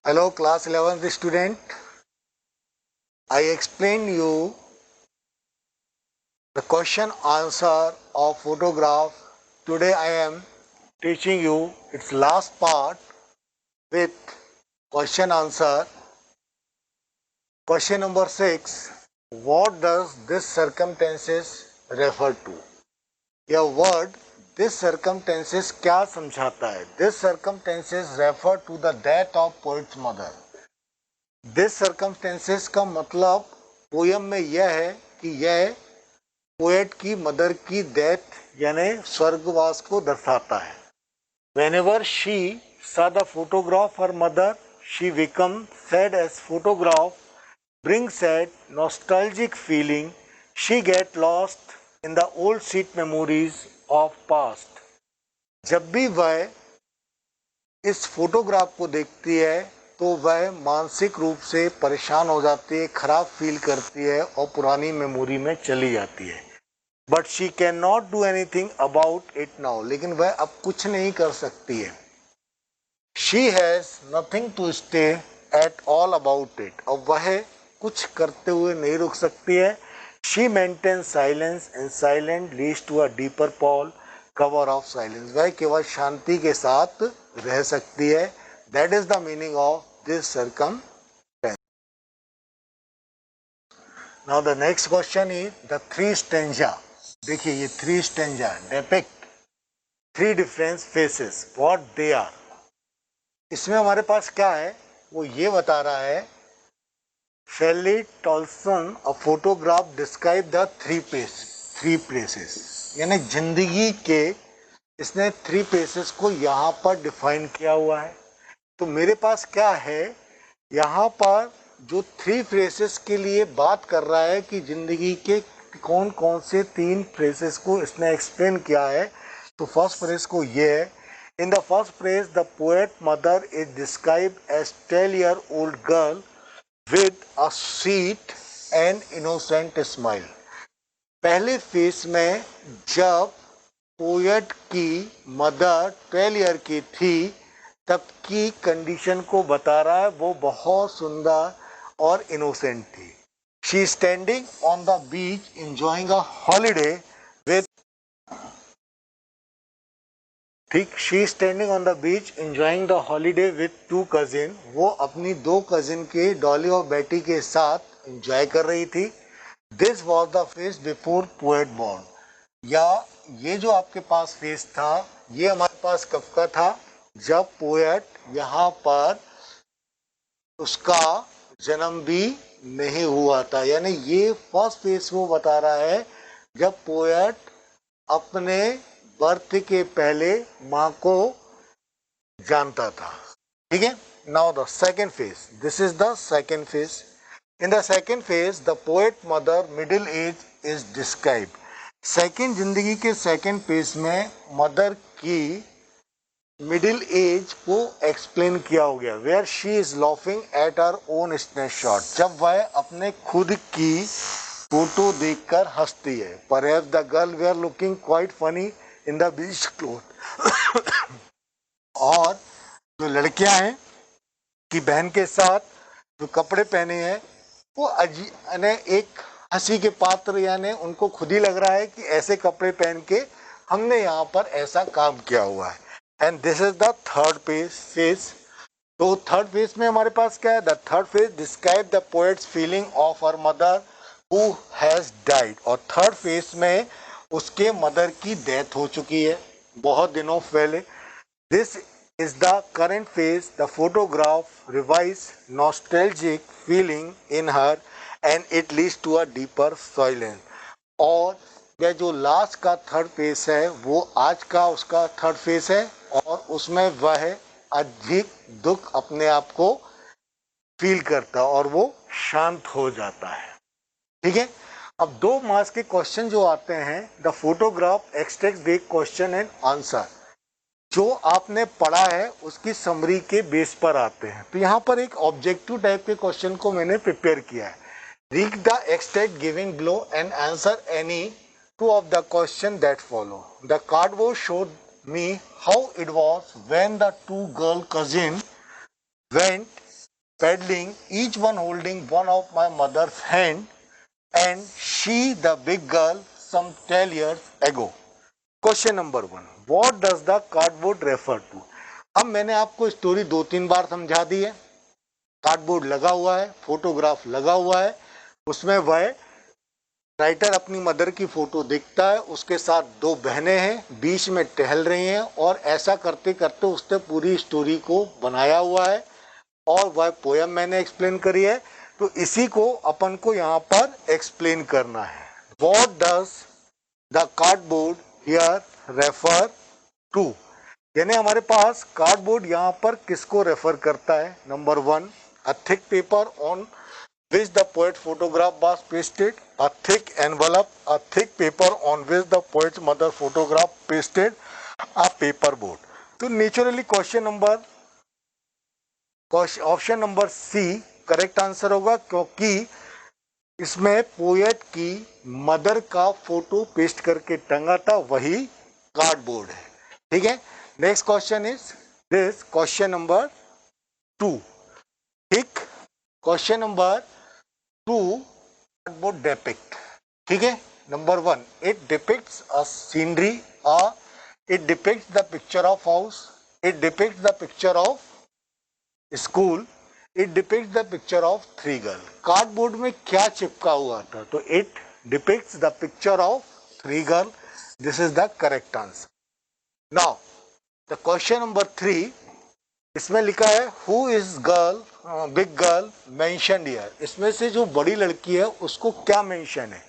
Hello class 11th student. I explained you the question answer of photograph. Today I am teaching you its last part with question answer. Question number 6. What does this circumstances refer to? यह word this circumstances क्या समझाता है? This circumstances refer to the death of poet's mother. This circumstances का मतलब poem में यह है कि यह पोएट की मदर की डेथ यानी स्वर्गवास को दर्शाता है. Whenever she saw the photograph of her mother, she became sad as photograph brings sad nostalgic feeling. She get lost in the old sweet memories of past. जब भी वह इस फोटोग्राफ को देखती है तो वह मानसिक रूप से परेशान हो जाती है, खराब फील करती है और पुरानी मेमोरी में चली जाती है. But she can not do anything about it now. लेकिन वह अब कुछ नहीं कर सकती है. She has nothing to stay at all about it. अब वह कुछ करते हुए नहीं रुक सकती है. She maintain silence and silent leads to a deeper pall cover of silence. वह केवल शांति के साथ रह सकती है. That is the meaning of this circumstance. Now the next question is the three stanza. देखिए ये three stanza depict three different faces what they are. इसमें हमारे पास क्या है वो ये बता रहा है. Shirley Toulson a photograph describe the three places. यानी जिंदगी के इसने थ्री प्लेसेस को यहाँ पर डिफाइन किया हुआ है. तो मेरे पास क्या है यहाँ पर जो थ्री फ्रेसेस के लिए बात कर रहा है कि जिंदगी के कौन कौन से तीन फ्रेसेस को इसने एक्सप्लेन किया है. तो फर्स्ट फ्रेस को ये है. In the first phrase the poet mother is describe as 12-year-old girl with a sweet and innocent smile. पहले फेस में जब पोएट की मदर 12 ईयर की थी तब की कंडीशन को बता रहा है. वो बहुत सुंदर और इनोसेंट थी. She standing on the beach enjoying a holiday with ठीक she standing on the beach enjoying the holiday with two cousin. वो अपनी दो कजिन के डॉली और बेटी के साथ एंजॉय कर रही थी. This was the face before poet born. या ये जो आपके पास फेस था ये हमारे पास कब का था जब पोएट यहाँ पर उसका जन्म भी नहीं हुआ था. यानी ये फर्स्ट फेस वो बता रहा है जब पोएट अपने बर्थ के पहले माँ को जानता था. ठीक है. Now the second face. This is the second face. In the second face the poet mother middle age is describe. Second जिंदगी के सेकेंड फेस में मदर की मिडिल एज को एक्सप्लेन किया हो गया. Where she is laughing at her own snapshot. जब वह अपने खुद की फोटो देखकर हंसती है. Perhaps the girl were looking quite funny in the beach cloth. और जो लड़कियां हैं की बहन के साथ जो कपड़े पहने हैं वो एक हंसी के पात्र. यानी उनको खुद ही लग रहा है कि ऐसे कपड़े पहन के हमने यहाँ पर ऐसा काम किया हुआ है. And this is the third phase. तो थर्ड फेज में हमारे पास क्या है. The third phase describe the poets feeling of her mother who has died. और थर्ड फेज में उसके मदर की डेथ हो चुकी है बहुत दिनों पहले. This is the current phase. The photograph revives nostalgic feeling in her and it leads to a deeper silence. और यह जो लास्ट का थर्ड फेस है वो आज का उसका थर्ड फेस है और उसमें वह अधिक दुख अपने आप को फील करता और वो शांत हो जाता है. ठीक है. अब 2 मार्क्स के क्वेश्चन जो आते हैं द फोटोग्राफ एक्सट्रैक्ट बेक क्वेश्चन एंड आंसर. जो आपने पढ़ा है उसकी समरी के बेस पर आते हैं. तो यहाँ पर एक ऑब्जेक्टिव टाइप के क्वेश्चन को मैंने प्रिपेयर किया है. Read the extract giving below and answer any two of the question that follow. The cardboard showed me how it was when the two girl cousins went straddling, each one holding one of my mother's hand, and she, the big girl, some 10 years ago. Question number 1. What does the cardboard refer to? अब मैंने आपको story 2-3 बार समझा दी है। Cardboard लगा हुआ है, photograph लगा हुआ है, उसमें वह राइटर अपनी मदर की फोटो देखता है, उसके साथ 2 बहनें हैं, बीच में टहल रही हैं, और ऐसा करते करते उसने पूरी स्टोरी को बनाया हुआ है और वह पोयम मैंने एक्सप्लेन करी है। तो इसी को अपन को यहाँ पर एक्सप्लेन करना है। What does the cardboard here refer to, यानी हमारे पास कार्डबोर्ड यहाँ पर किसको रेफर करता है? Number 1, a thick paper on which the poet photograph was pasted, a thick envelope, a thick paper on which the poet's mother photograph pasted, a paper board. तो naturally option number C correct answer होगा, क्योंकि इसमें poet की mother का photo paste करके टंगा था, वही कार्डबोर्ड है। ठीक है, next question is this, question number 2। ठीक, क्वेश्चन नंबर 2, कार्डबोर्ड डिपिक्ट। ठीक है, number 1, it depicts a scenery, it depicts the picture of house, it depicts the picture of school, it depicts the picture of 3 girl. Cardboard में क्या चिपका हुआ था? तो it depicts the picture of 3 girl. This is the correct answer. Now the question number 3, इसमें लिखा है who is girl big girl mentioned here. इसमें से जो बड़ी लड़की है उसको क्या मेंशन है?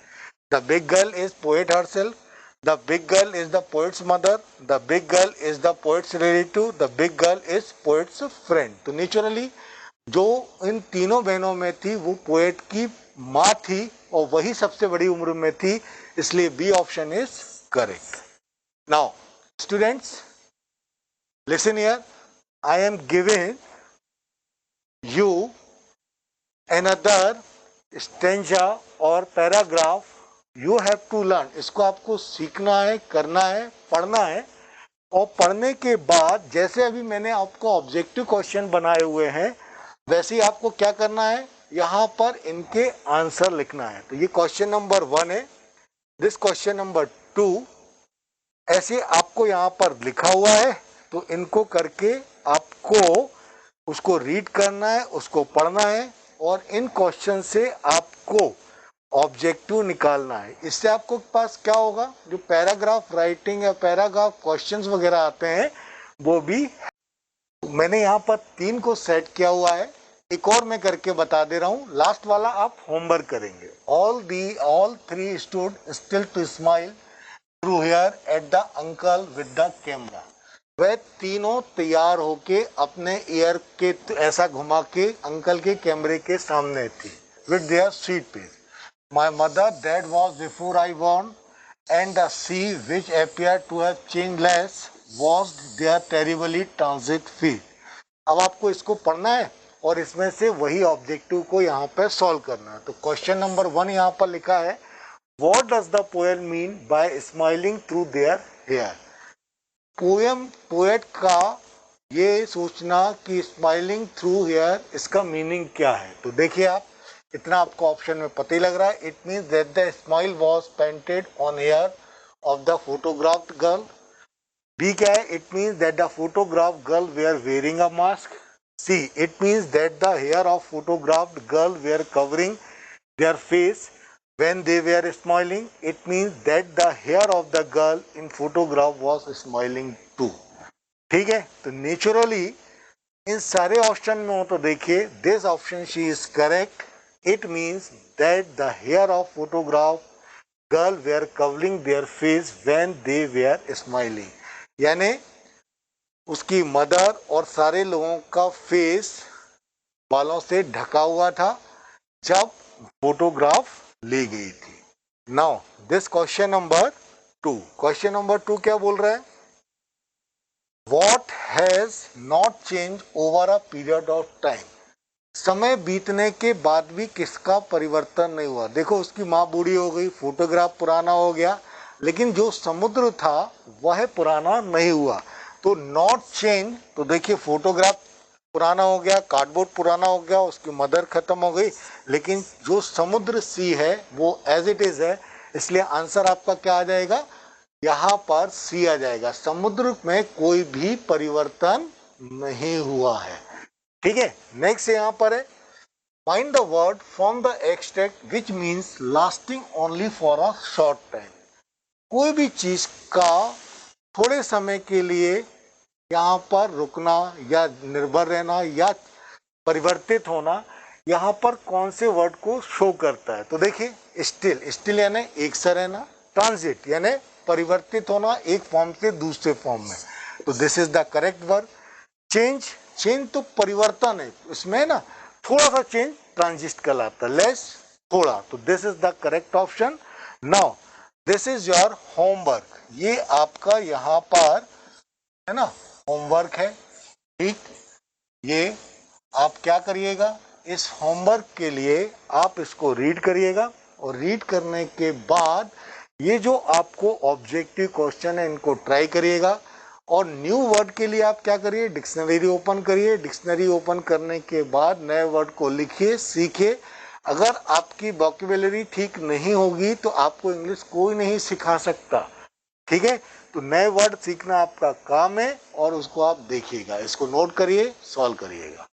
The big girl is poet herself, the big girl is the poets mother, the big girl is the poets relative, the big girl is poets friend. तो नेचुरली जो इन तीनों बहनों में थी वो पोएट की माँ थी और वही सबसे बड़ी उम्र में थी, इसलिए B option is correct. Now students listen here, I am giving you another stanza or paragraph, you have to learn। इसको आपको सीखना है, करना है, पढ़ना है, और पढ़ने के बाद जैसे अभी मैंने आपको ऑब्जेक्टिव क्वेश्चन बनाए हुए हैं वैसे ही आपको क्या करना है, यहाँ पर इनके आंसर लिखना है। तो ये क्वेश्चन नंबर 1 है, दिस क्वेश्चन नंबर 2 ऐसे आपको यहाँ पर लिखा हुआ है, तो इनको करके आपको उसको रीड करना है, उसको पढ़ना है, और इन क्वेश्चन से आपको ऑब्जेक्टिव निकालना है। इससे आपको पास क्या होगा, जो पैराग्राफ राइटिंग या पैराग्राफ क्वेश्चंस वगैरह आते हैं वो भी मैंने यहाँ पर 3 को सेट किया हुआ है। एक और मैं करके बता दे रहा हूँ, लास्ट वाला आप होमवर्क करेंगे। All 3 stood still to smile through here at the uncle with the camera. वह तीनों तैयार होके अपने ईयर के ऐसा घुमा के अंकल के कैमरे के सामने थी, with their sweet page. My mother that was before I born, and the sea which appear to have change less was their terribly transit feel. अब आपको इसको पढ़ना है और इसमें से वही ऑब्जेक्टिव को यहाँ पे सॉल्व करना है। तो क्वेश्चन नंबर 1 यहाँ पर लिखा है, what does the poet mean by smiling through their hair. Poet का ये सोचना कि स्माइलिंग थ्रू हेयर, इसका मीनिंग क्या है? तो देखिए आप, इतना आपको ऑप्शन में पता ही लग रहा है। It means that the smile was painted on hair of the photographed girl. B क्या है? It means that the photograph girl were wearing a mask. C, it means that the hair of photographed girl were covering their face when they were smiling. It means that the hair of the girl in photograph was smiling too। ठीक है, तो naturally in सारे option में हो तो देखिए, this option C is correct. It means that the hair of photograph girl were covering their face when they were smiling, यानी उसकी मदर और सारे लोगों का फेस बालों से ढका हुआ था जब फोटोग्राफ ली गई थी। Now this question number 2, question number 2 क्या बोल रहा है? What has not change over a period of time. समय बीतने के बाद भी किसका परिवर्तन नहीं हुआ? देखो, उसकी माँ बूढ़ी हो गई, फोटोग्राफ पुराना हो गया, लेकिन जो समुद्र था वह पुराना नहीं हुआ। तो नॉट चेंज, तो देखिए फोटोग्राफ पुराना हो गया, कार्डबोर्ड पुराना हो गया, उसकी मदर खत्म हो गई, लेकिन जो समुद्र सी है वो एज इट इज है, इसलिए आंसर आपका क्या आ जाएगा, यहाँ पर सी आ जाएगा। समुद्र में कोई भी परिवर्तन नहीं हुआ है। ठीक है, नेक्स्ट यहाँ पर है find the word from the extract which means lasting only for a short time. कोई भी चीज का थोड़े समय के लिए यहाँ पर रुकना या निर्भर रहना या परिवर्तित होना, यहाँ पर कौन से वर्ड को शो करता है। तो देखिए स्टिल, स्टिल यानी एक सा रहना, ट्रांजिट यानी परिवर्तित होना एक फॉर्म से दूसरे फॉर्म में, तो this is the correct word. Change, change तो परिवर्तन है, इसमें ना थोड़ा सा चेंज ट्रांजिट कहलाता है, लेस थोड़ा, तो this is the correct option. Now this is your homework, ये आपका यहाँ पर है ना होमवर्क है। ठीक, ये आप क्या करिएगा, इस होमवर्क के लिए आप इसको रीड करिएगा, और रीड करने के बाद ये जो आपको ऑब्जेक्टिव क्वेश्चन है इनको ट्राई करिएगा, और न्यू वर्ड के लिए आप क्या करिए, डिक्शनरी ओपन करिए, डिक्शनरी ओपन करने के बाद नए वर्ड को लिखिए, सीखिए। अगर आपकी वोकैब्युलरी ठीक नहीं होगी तो आपको इंग्लिश कोई नहीं सिखा सकता। ठीक है, तो नए वर्ड सीखना आपका काम है, और उसको आप देखिएगा, इसको नोट करिए, सॉल्व करिएगा।